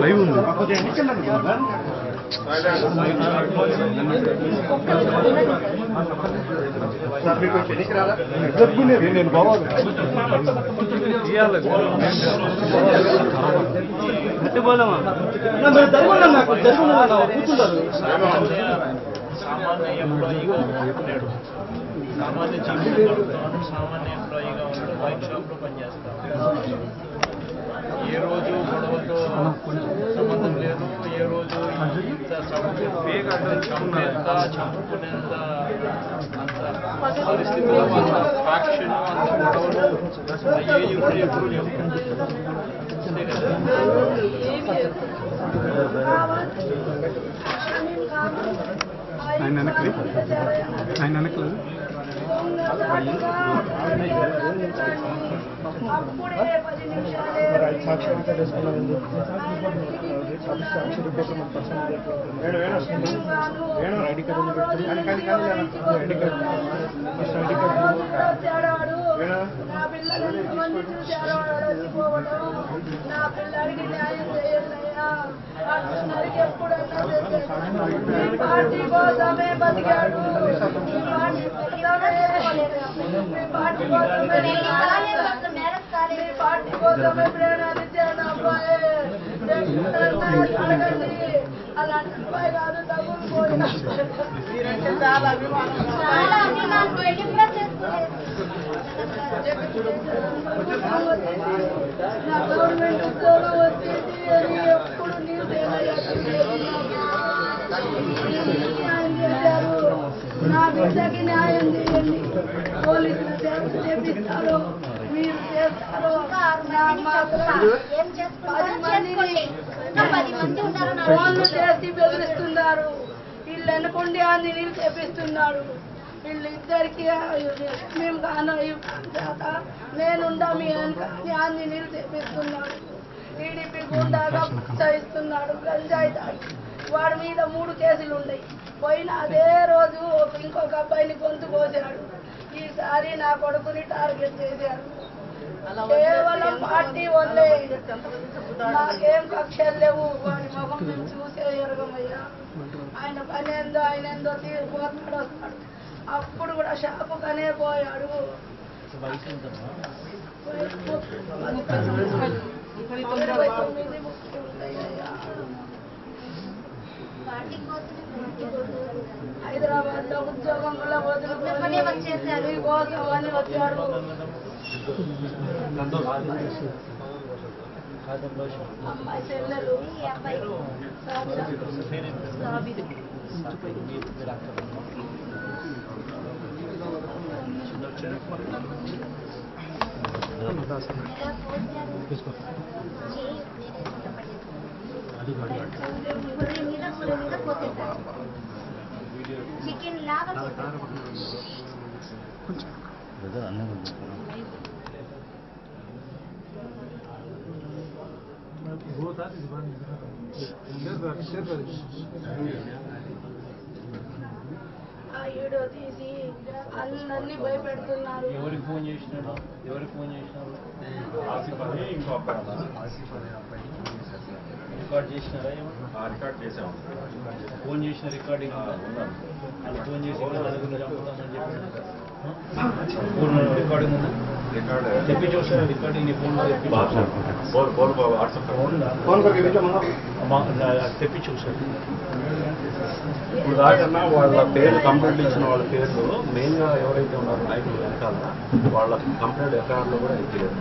Live ఉంది. నేను బావాలి సామాన్య జీవితంలో సామాన్య ఎంప్లాయీగా ఉన్నాడు. బైక్ షాప్లో పనిచేస్తాడు. ఏ రోజు గొడవతో సంబంధం లేదు. ఏ రోజు ఇంత చంపేంత చంపుకునేంత అంత పరిస్థితుల్లో అంత ఫ్యాక్షన్ అంత గొడవలు ఏజ్ కూడా ఎప్పుడు లేవు. అంతే కదా. ఆయన వెనక్కి ఆయన వెనక్కి సాక్షి చేసుకున్నాం. ID card ID card first ID card party కోసమే బతికాడు. పార్టీ కోసమే ప్రేరణించాడు అబ్బాయి. అలాంటి అబ్బాయి కాదు. తగులుకోయినా చాలా అభిమానం. నా గవర్నమెంట్ ఉద్యోగం వచ్చేసి ఎప్పుడు న్యాయం చేశారు. నా బిడ్డకి న్యాయం చేయండి. పోలీసులు చేపిస్తారు, మీరు చేస్తారు. ఫోన్లు చేసి బెదిరిస్తున్నారు. వీళ్ళు ఎన్నుకుండి ఆంజనేయులు చేపిస్తున్నాడు. వీళ్ళిద్దరికి మేము కాను నేనుండా మీ వెనకాన్ని ఆంజనేయులు చేపిస్తున్నాడు. టీడీపీ గుండాగా ప్రోత్సహిస్తున్నాడు. గంజాయి తాగి వాడి మీద 3 కేసులు ఉన్నాయి. పోయిన అదే రోజు ఇంకొక అబ్బాయిని గొంతు కోసాడు. ఈసారి నా కొడుకుని టార్గెట్ చేశాడు. కేవలం పార్టీ వల్లే. నాకేం కక్షలు లేవు. వాడి ముఖం మేము చూసే ఎరగమయ్యా. ఆయన పని ఏందో ఆయన ఏందో పోతాడు వస్తాడు. అప్పుడు కూడా షాపుకనే పోయాడు. 29 ఉంటాయ్యా. హైదరాబాద్ లో ఉద్యోగం కూడా వదులుకొని వచ్చేసారు. కోసం అని వచ్చాడు. అమ్మాయి చెల్లెలు చికెన్ లాగా వీడియో తీసి అందరినీ భయపెడుతున్నారు. ఎవరికి ఫోన్ చేసినారు? రికార్డ్ చేసినారా? రికార్డ్ చేసాము. ఫోన్ చేసిన రికార్డింగ్ వాళ్ళు ఫోన్ చేసి చంపుతామని చెప్పారు. రికార్డింగ్ ఉందా? తెప్పి చూసారా రికార్డింగ్? నీ ఫోన్లో తెప్పి చూసారు. ఇప్పుడు దాకన్నా వాళ్ళ పేర్లు కంప్లైంట్ ఇచ్చిన వాళ్ళ పేర్లు మెయిన్గా ఎవరైతే ఉన్నారో నాయకులు వెనకాల వాళ్ళ కంప్లైంట్ ఎఫ్ఐఆర్లో కూడా ఎక్కలేదు.